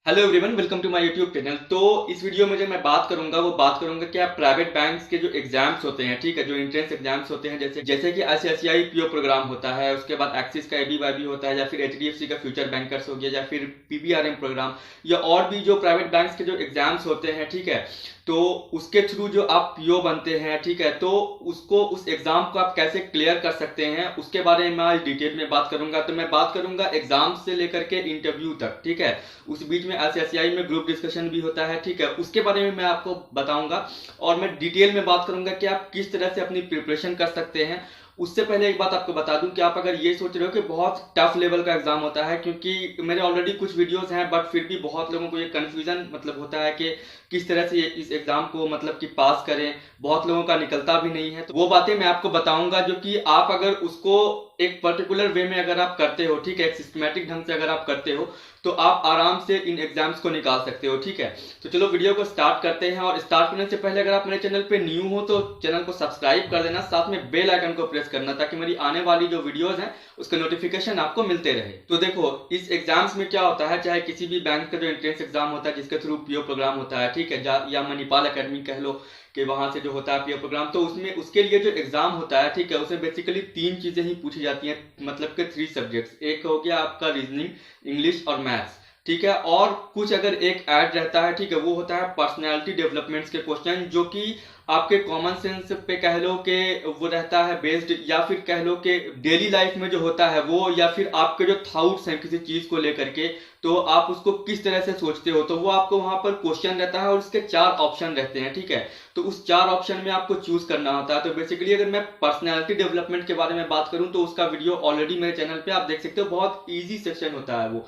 Hello everyone, welcome to my YouTube channel. तो इस video में जो मैं बात करूंगा कि आप प्राइवेट बैंक्स के जो एग्जाम्स होते हैं, ठीक है, जो एंट्रेंस एग्जाम्स होते हैं, जैसे जैसे कि आईसीआईसीआई पीओ प्रोग्राम होता है, उसके बाद एक्सिस का एबीवाईबी होता है, या फिर एचडीएफसी का फ्यूचर बैंकर्स हो गया, या फिर पीबीआरएम प्रोग्राम, या और भी जो प्राइवेट बैंक्स के जो एग्जाम्स होते हैं, ठीक है। तो उसके थ्रू जो आप पीओ बनते हैं, ठीक है, तो उसको उस एग्जाम को आप कैसे क्लियर कर सकते हैं उसके बारे में मैं आज डिटेल में बात करूंगा। तो मैं बात करूंगा एग्जाम से लेकर के इंटरव्यू तक, ठीक है। उस बीच में आईसीआईसीआई में ग्रुप डिस्कशन भी होता है, ठीक है, उसके बारे में मैं आपको बताऊंगा। और मैं डिटेल में बात करूंगा कि आप किस तरह से अपनी प्रिपरेशन कर सकते हैं। उससे पहले एक बात आपको बता दूं कि आप अगर ये सोच रहे हो कि बहुत टफ लेवल का एग्जाम होता है, क्योंकि मेरे ऑलरेडी कुछ वीडियोस हैं, बट फिर भी बहुत लोगों को ये कंफ्यूजन मतलब होता है कि किस तरह से इस एग्जाम को मतलब कि पास करें, बहुत लोगों का निकलता भी नहीं है। तो वो बातें मैं आपको बताऊंगा, जो कि आप अगर उसको एक पर्टिकुलर वे में अगर आप करते हो, ठीक है, एक सिस्टमेटिक ढंग से अगर आप करते हो, तो आप आराम से इन एग्जाम्स को निकाल सकते हो, ठीक है। तो चलो वीडियो को स्टार्ट करते हैं। और स्टार्ट करने से पहले अगर आप मेरे चैनल पे न्यू हो तो चैनल को सब्सक्राइब कर देना, साथ में बेल आइकन को प्रेस करना, ताकि मेरी आने वाली जो वीडियोस हैं उसके नोटिफिकेशन आपको मिलते रहे। तो देखो, इस एग्जाम्स में क्या होता है, चाहे किसी भी बैंक का जो एंट्रेंस एग्जाम होता है जिसके थ्रू पीओ प्रोग्राम होता है, ठीक है, या मणिपाल अकेडमी कह लो कि वहां से जो होता है पीओ प्रोग्राम, तो उसमें उसके लिए जो एग्जाम होता है, ठीक है, उसे बेसिकली तीन चीजें ही पूछी जाती हैं, मतलब कि 3 सब्जेक्ट्स। एक हो गया आपका रीजनिंग, इंग्लिश और मैथ्स, ठीक है। और कुछ अगर एक ऐड रहता है, ठीक है, वो होता है पर्सनैलिटी डेवलपमेंट्स के क्वेश्चन, जो कि आपके कॉमन सेंस पे कह लो कि वो रहता है बेस्ड, या फिर कह लो कि डेली लाइफ में जो होता है वो, या फिर आपके जो थॉट्स हैं किसी चीज को लेकर के, तो आप उसको किस तरह से सोचते हो, तो वो आपको वहां पर क्वेश्चन रहता है और उसके 4 ऑप्शन रहते हैं, ठीक है। तो उस 4 ऑप्शन में आपको चूज करना होता है। तो बेसिकली अगर मैं पर्सनैलिटी डेवलपमेंट के बारे में बात करूं तो उसका वीडियो ऑलरेडी मेरे चैनल पे आप देख सकते हो, बहुत ईजी सेक्शन होता है वो।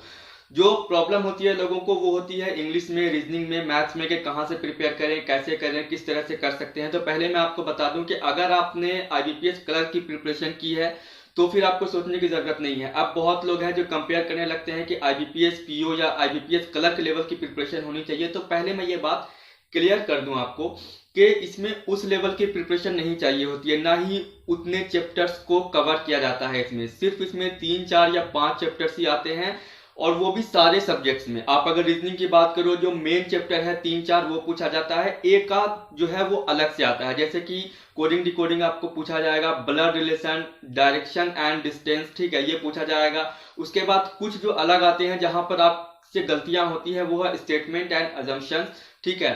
जो प्रॉब्लम होती है लोगों को वो होती है इंग्लिश में, रीजनिंग में, मैथ्स में, कि कहाँ से प्रिपेयर करें, कैसे करें, किस तरह से कर सकते हैं। तो पहले मैं आपको बता दूं कि अगर आपने आईबीपीएस क्लर्क की प्रिपरेशन की है तो फिर आपको सोचने की जरूरत नहीं है। अब बहुत लोग हैं जो कंपेयर करने लगते हैं कि आईबीपीएस पीओ या आईबीपीएस क्लर्क लेवल की प्रिपरेशन होनी चाहिए। तो पहले मैं ये बात क्लियर कर दूं आपको कि इसमें उस लेवल की प्रिपरेशन नहीं चाहिए होती है, ना ही उतने चैप्टर्स को कवर किया जाता है। इसमें सिर्फ इसमें 3, 4 या 5 चैप्टर्स ही आते हैं, और वो भी सारे सब्जेक्ट्स में। आप अगर रीजनिंग की बात करो, जो मेन चैप्टर है 3, 4 वो पूछा जाता है, एक आध जो है वो अलग से आता है, जैसे कि कोडिंग डिकोडिंग आपको पूछा जाएगा, blood relation, direction and distance, ठीक है, ये पूछा जाएगा। उसके बाद कुछ जो अलग आते हैं जहां पर आपसे गलतियां होती है, वो है स्टेटमेंट एंड अजम्पशन, ठीक है।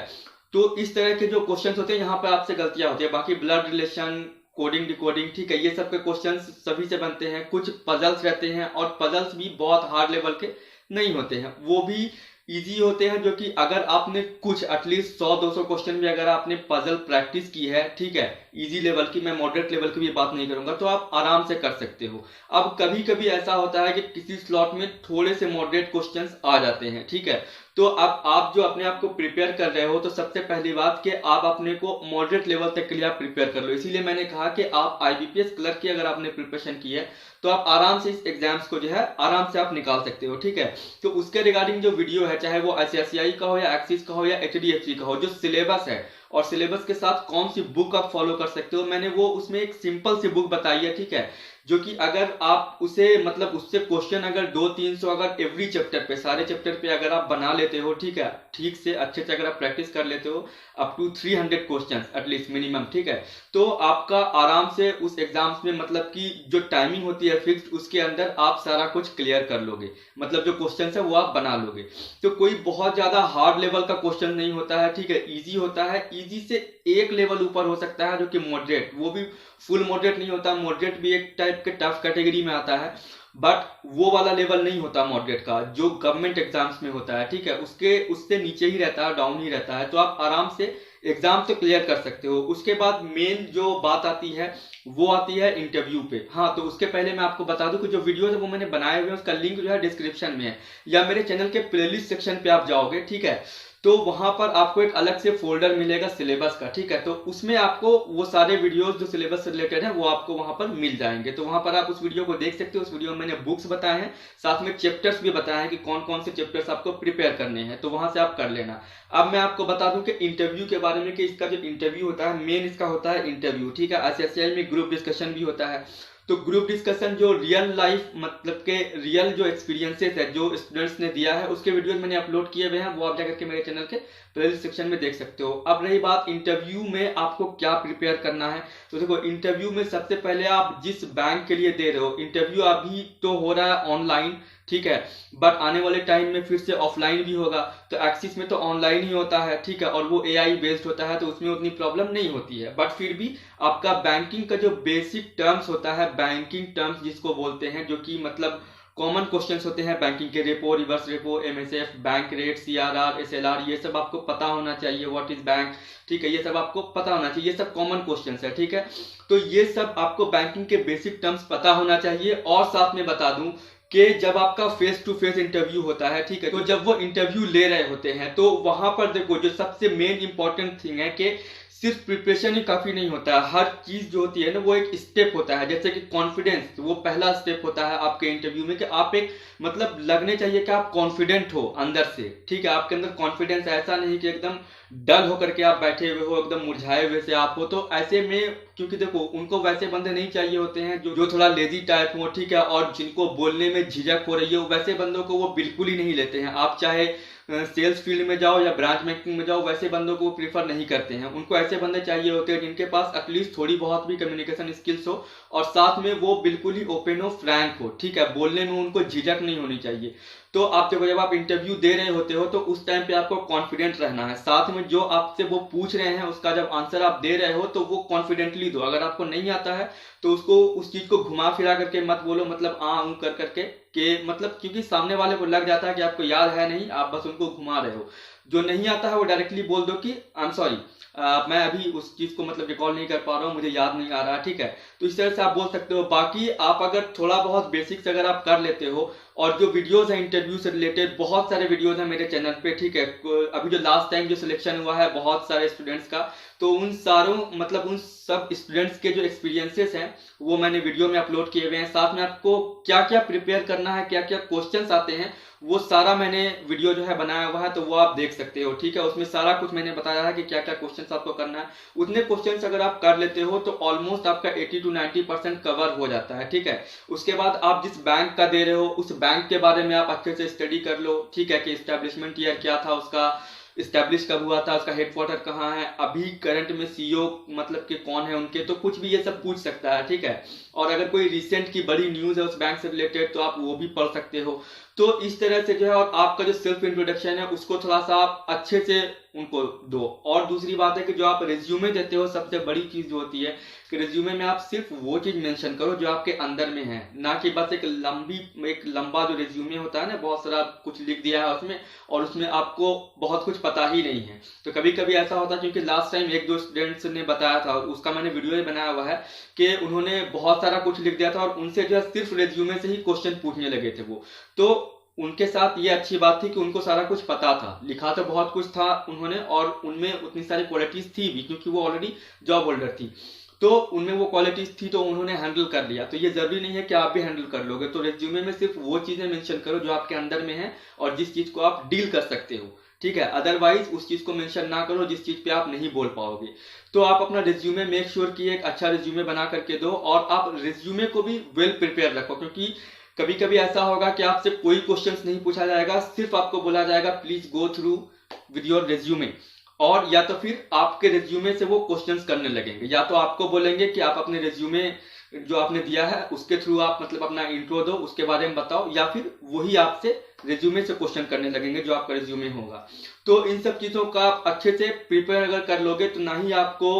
तो इस तरह के जो क्वेश्चंस होते हैं यहाँ पर आपसे गलतियां होती है। बाकी ब्लड रिलेशन, कोडिंग डिकोडिंग, ठीक है, ये सब के क्वेश्चंस सभी से बनते हैं। कुछ पजल्स रहते हैं, और पजल्स भी बहुत हार्ड लेवल के नहीं होते हैं, वो भी इजी होते हैं, जो कि अगर आपने कुछ एटलीस्ट 100-200 क्वेश्चन भी अगर आपने पजल प्रैक्टिस की है, ठीक है, इजी लेवल की, मैं मॉडरेट लेवल की भी बात नहीं करूंगा, तो आप आराम से कर सकते हो। अब कभी कभी ऐसा होता है कि किसी स्लॉट में थोड़े से मॉडरेट क्वेश्चंस आ जाते हैं, ठीक है। तो अब आप जो अपने आप को प्रिपेयर कर रहे हो, तो सबसे पहली बात कि आप अपने को मॉडरेट लेवल तक के लिए आप प्रिपेयर कर लो। इसीलिए मैंने कहा कि आप आईबीपीएस क्लर्क की अगर आपने प्रिपरेशन की है तो आप आराम से इस एग्जाम्स को जो है आराम से आप निकाल सकते हो, ठीक है। तो उसके रिगार्डिंग जो वीडियो है, चाहे वो आईसीआईसीआई का हो, या एक्सिस का हो, या एचडीएफसी का हो, जो सिलेबस है और सिलेबस के साथ कौन सी बुक आप फॉलो कर सकते हो, मैंने वो उसमें एक सिंपल सी बुक बताई है, ठीक है, जो कि अगर आप उसे मतलब उससे क्वेश्चन अगर 200-300 अगर एवरी चैप्टर पे, सारे चैप्टर पे अगर आप बना लेते हो, ठीक है, ठीक से अच्छे से अगर आप प्रैक्टिस कर लेते हो, up to 300 question at least minimum, ठीक है, तो आपका आराम से उस एग्जाम्स में मतलब कि जो टाइमिंग होती है फिक्स, उसके अंदर आप सारा कुछ क्लियर कर लोगे, मतलब जो क्वेश्चन है वो आप बना लोगे। तो कोई बहुत ज्यादा हार्ड लेवल का क्वेश्चन नहीं होता है, ठीक है, इजी होता है। इजी से एक लेवल ऊपर हो सकता है जो कि मॉडरेट, वो भी फुल मॉडरेट नहीं होता, मॉडरेट भी एक टाइप के टफ कैटेगरी में आता है, बट वो वाला लेवल नहीं होता मॉडरेट का जो गवर्नमेंट एग्जाम्स में होता है, ठीक है, उसके उससे नीचे ही रहता है, डाउन ही रहता है। तो आप आराम से एग्जाम तो क्लियर कर सकते हो। उसके बाद मेन जो बात आती है वो आती है इंटरव्यू पे। हाँ, तो उसके पहले मैं आपको बता दूं कि जो वीडियोस है वो मैंने बनाए हुए हैं, उसका लिंक जो है डिस्क्रिप्शन में है, या मेरे चैनल के प्लेलिस्ट सेक्शन पे आप जाओगे, ठीक है, तो वहां पर आपको एक अलग से फोल्डर मिलेगा सिलेबस का, ठीक है, तो उसमें आपको वो सारे वीडियोस जो सिलेबस से रिलेटेड है वो आपको वहां पर मिल जाएंगे। तो वहां पर आप उस वीडियो को देख सकते हो। उस वीडियो में मैंने बुक्स बताए हैं, साथ में चैप्टर्स भी बताए हैं कि कौन कौन से चैप्टर्स आपको प्रिपेयर करने हैं, तो वहां से आप कर लेना। अब मैं आपको बता दूं कि इंटरव्यू के बारे में, कि इसका जो इंटरव्यू होता है, मेन इसका होता है इंटरव्यू, ठीक है। आईसीआईसीआई में ग्रुप डिस्कशन भी होता है, तो ग्रुप डिस्कशन जो रियल लाइफ मतलब के रियल जो एक्सपीरियंसेस है जो स्टूडेंट्स ने दिया है उसके वीडियोस मैंने अपलोड किए हुए हैं, वो आप जाकर के मेरे चैनल के प्लेलिस्ट सेक्शन में देख सकते हो। अब रही बात इंटरव्यू में आपको क्या प्रिपेयर करना है, तो देखो इंटरव्यू में सबसे पहले आप जिस बैंक के लिए दे रहे हो, इंटरव्यू अभी तो हो रहा है ऑनलाइन, ठीक है, बट आने वाले टाइम में फिर से ऑफलाइन भी होगा। तो एक्सिस में तो ऑनलाइन ही होता है, ठीक है, और वो एआई बेस्ड होता है तो उसमें उतनी प्रॉब्लम नहीं होती है, बट फिर भी आपका बैंकिंग का जो बेसिक टर्म्स होता है, बैंकिंग टर्म्स जिसको बोलते हैं, जो कि मतलब कॉमन क्वेश्चंस होते हैं बैंकिंग के, repo, reverse repo, MSF, bank rate, CRR, SLR, ये सब आपको पता होना चाहिए। व्हाट इज बैंक, ठीक है, ये सब आपको पता होना चाहिए, ये सब कॉमन क्वेश्चंस है, ठीक है। तो ये सब आपको बैंकिंग के बेसिक टर्म्स पता होना चाहिए। और साथ में बता दूं कि जब आपका फेस टू फेस इंटरव्यू होता है, ठीक है, तो जब वो इंटरव्यू ले रहे होते हैं तो वहां पर देखो जो सबसे मेन इंपॉर्टेंट थिंग है कि सिर्फ प्रिपरेशन ही काफी नहीं होता है, हर चीज जो होती है ना वो एक स्टेप होता है। जैसे कि कॉन्फिडेंस, वो पहला स्टेप होता है आपके इंटरव्यू में कि आप एक मतलब लगने चाहिए कि आप कॉन्फिडेंट हो अंदर से, ठीक है, आपके अंदर कॉन्फिडेंस, ऐसा नहीं कि एकदम डल होकर के आप बैठे हुए हो, एकदम मुरझाए हुए से आप हो। तो ऐसे में क्योंकि देखो उनको वैसे बंदे नहीं चाहिए होते हैं जो थोड़ा लेजी टाइप हो, ठीक है, और जिनको बोलने में झिझक हो रही है, वैसे बंदों को वो बिल्कुल ही नहीं लेते हैं। आप चाहे सेल्स फील्ड में जाओ या ब्रांच बैंकिंग में जाओ, वैसे बंदों को प्रीफर नहीं करते हैं। उनको ऐसे बंदे चाहिए होते हैं जिनके पास एटलीस्ट थोड़ी बहुत भी कम्युनिकेशन स्किल्स हो और साथ में वो बिल्कुल ही ओपन हो, फ्रैंक हो, ठीक है, बोलने में उनको झिझक नहीं होनी चाहिए। तो आप देखो जब आप इंटरव्यू दे रहे होते हो तो उस टाइम पे आपको कॉन्फिडेंट रहना है, साथ में जो आपसे वो पूछ रहे हैं उसका जब आंसर आप दे रहे हो तो वो कॉन्फिडेंटली दो। अगर आपको नहीं आता है तो उसको उस चीज को घुमा फिरा करके मत बोलो, मतलब कर करके कि मतलब, क्योंकि सामने वाले को लग जाता है कि आपको याद है नहीं, आप बस उनको घुमा रहे हो। जो नहीं आता है वो डायरेक्टली बोल दो कि आई एम सॉरी, मैं अभी उस चीज को मतलब रिकॉल नहीं कर पा रहा हूँ, मुझे याद नहीं आ रहा, ठीक है। तो इस तरह से आप बोल सकते हो। बाकी आप अगर थोड़ा बहुत बेसिक्स अगर आप कर लेते हो, और जो वीडियोस है इंटरव्यू से रिलेटेड, बहुत सारे वीडियोस हैं मेरे चैनल पे, ठीक है। अभी जो लास्ट टाइम जो सिलेक्शन हुआ है बहुत सारे स्टूडेंट्स का, तो उन सारों मतलब उन सब स्टूडेंट्स के जो एक्सपीरियंसेस हैं वो मैंने वीडियो में अपलोड किए हुए हैं। साथ में आपको क्या क्या प्रिपेयर करना है, क्या क्या क्वेश्चंस आते हैं, वो सारा मैंने वीडियो जो है बनाया हुआ है, तो वो आप देख सकते हो, ठीक है। उसमें सारा कुछ मैंने बताया है कि क्या क्या क्वेश्चंस आपको करना है। उतने क्वेश्चंस अगर आप कर लेते हो तो ऑलमोस्ट आपका 80 to 90% कवर हो जाता है, ठीक है। उसके बाद आप जिस बैंक का दे रहे हो उस बैंक के बारे में आप अच्छे से स्टडी कर लो, ठीक है, कि एस्टेब्लिशमेंट ईयर क्या था उसका, स्टैब्लिश कब हुआ था, उसका हेडक्वार्टर कहाँ है, अभी करंट में सीईओ मतलब के कौन है उनके, तो कुछ भी ये सब पूछ सकता है, ठीक है। और अगर कोई रिसेंट की बड़ी न्यूज है उस बैंक से रिलेटेड तो आप वो भी पढ़ सकते हो। तो इस तरह से जो है, और आपका जो सेल्फ इंट्रोडक्शन है उसको थोड़ा सा आप अच्छे से उनको दो। और दूसरी बात है कि जो आप रिज्यूमे देते हो, सबसे बड़ी चीज जो होती है कि रिज्यूमे में आप सिर्फ वो चीज मेंशन करो जो आपके अंदर में है, ना कि बस एक लंबा जो रिज्यूमे होता है ना, बहुत सारा कुछ लिख दिया है उसमें और उसमें आपको बहुत कुछ पता ही नहीं है। तो कभी कभी ऐसा होता है, क्योंकि लास्ट टाइम एक दो स्टूडेंट्स ने बताया था, उसका मैंने वीडियो बनाया हुआ है कि उन्होंने बहुत सारा कुछ लिख दिया था और उनसे जो है सिर्फ रिज्यूमे से ही क्वेश्चन पूछने लगे थे वो। तो उनके साथ ये अच्छी बात थी कि उनको सारा कुछ पता था, लिखा तो बहुत कुछ था उन्होंने, और उनमें उतनी सारी क्वालिटीज थी भी क्योंकि वो ऑलरेडी जॉब होल्डर थी, तो उनमें वो क्वालिटीज थी तो उन्होंने हैंडल कर लिया। तो ये जरूरी नहीं है कि आप भी हैंडल कर लोगे। तो रिज्यूमे में सिर्फ वो चीजें मेंशन करो जो आपके अंदर में है और जिस चीज को आप डील कर सकते हो, ठीक है। अदरवाइज उस चीज को मेंशन ना करो जिस चीज पे आप नहीं बोल पाओगे। तो आप अपना रिज्यूमे मेक श्योर कि एक अच्छा रिज्यूमे बना करके दो, और आप रिज्यूमे को भी वेल प्रिपेयर रखो, क्योंकि कभी कभी ऐसा होगा कि आपसे कोई क्वेश्चंस नहीं पूछा जाएगा, सिर्फ आपको बोला जाएगा please go through with your resume, और या तो फिर आपके रिज्यूमे से वो क्वेश्चंस करने लगेंगे, या तो आपको बोलेंगे कि आप अपने रिज्यूमे जो आपने दिया है उसके थ्रू आप मतलब अपना इंट्रो दो, उसके बारे में बताओ, या फिर वही आपसे रिज्यूमे से क्वेश्चन करने लगेंगे जो आपका रिज्यूमे होगा। तो इन सब चीजों का आप अच्छे से प्रिपेयर अगर कर लोगे तो ना ही आपको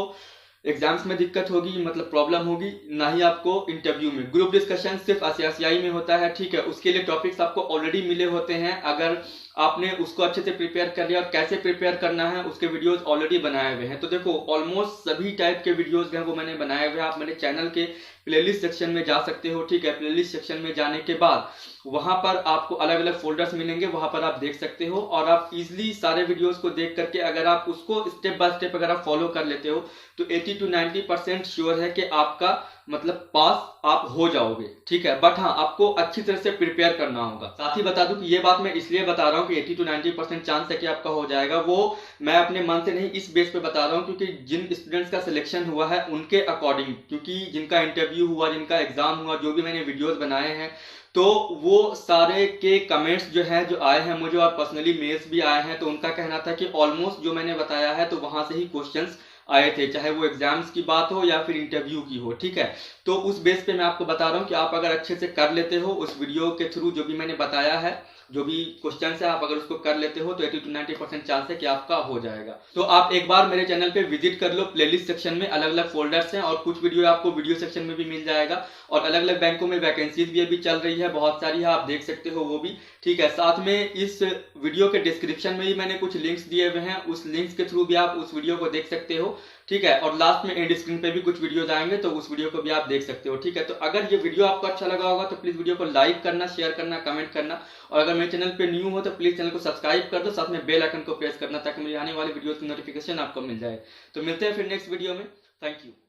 एग्जाम्स में दिक्कत होगी, मतलब प्रॉब्लम होगी, ना ही आपको इंटरव्यू में। ग्रुप डिस्कशन सिर्फ आईसीआई में होता है, ठीक है, उसके लिए टॉपिक्स आपको ऑलरेडी मिले होते हैं। अगर आपने उसको अच्छे से प्रिपेयर कर लिया, और कैसे प्रिपेयर करना है उसके वीडियोस ऑलरेडी बनाए हुए हैं। तो देखो ऑलमोस्ट सभी टाइप के वीडियोस जो है वो मैंने बनाए हुए हैं, आप मेरे चैनल के प्लेलिस्ट सेक्शन में जा सकते हो, ठीक है। प्लेलिस्ट सेक्शन में जाने के बाद वहां पर आपको अलग अलग फोल्डर्स मिलेंगे, वहां पर आप देख सकते हो, और आप इजिली सारे वीडियोस को देख करके अगर आप उसको स्टेप बाय स्टेप अगर आप फॉलो कर लेते हो तो 80 to 90% श्योर है कि आपका मतलब पास आप हो जाओगे, ठीक है। बट हाँ, आपको अच्छी तरह से प्रिपेयर करना होगा। साथ ही बता दूं कि ये बात मैं इसलिए बता रहा हूँ कि 80 to 90% चांस है कि आपका हो जाएगा, वो मैं अपने मन से नहीं, इस बेस पे बता रहा हूँ क्योंकि जिन स्टूडेंट्स का सिलेक्शन हुआ है उनके अकॉर्डिंग, क्योंकि जिनका इंटरव्यू हुआ, जिनका एग्जाम हुआ, जो भी मैंने वीडियोस बनाए हैं, तो वो सारे के कमेंट्स जो है जो आए हैं मुझे, और पर्सनली मेल्स भी आए हैं, तो उनका कहना था कि ऑलमोस्ट जो मैंने बताया है तो वहां से ही क्वेश्चंस आए थे, चाहे वो एग्जाम्स की बात हो या फिर इंटरव्यू की हो, ठीक है। तो उस बेस पे मैं आपको बता रहा हूँ कि आप अगर अच्छे से कर लेते हो उस वीडियो के थ्रू जो भी मैंने बताया है, जो भी क्वेश्चन है, आप अगर उसको कर लेते हो तो 80 to 90% चांस है कि आपका हो जाएगा। तो आप एक बार मेरे चैनल पे विजिट कर लो, प्लेलिस्ट सेक्शन में अलग अलग फोल्डर्स हैं और कुछ वीडियो आपको वीडियो सेक्शन में भी मिल जाएगा, और अलग अलग बैंकों में वैकेंसीज भी अभी चल रही है, बहुत सारी है, आप देख सकते हो वो भी, ठीक है। साथ में इस वीडियो के डिस्क्रिप्शन में ही मैंने कुछ लिंक्स दिए हुए हैं, उस लिंक्स के थ्रू भी आप उस वीडियो को देख सकते हो, ठीक है। और लास्ट में एंड स्क्रीन पे भी कुछ वीडियोस आएंगे, तो उस वीडियो को भी आप देख सकते हो, ठीक है। तो अगर ये वीडियो आपको अच्छा लगा होगा तो प्लीज वीडियो को लाइक करना, शेयर करना, कमेंट करना, और अगर मेरे चैनल पे न्यू हो तो प्लीज चैनल को सब्सक्राइब कर दो, साथ में बेल आइकन को प्रेस करना ताकि मेरी आने वाली वीडियोस की नोटिफिकेशन आपको मिल जाए। तो मिलते हैं फिर नेक्स्ट वीडियो में। Thank you.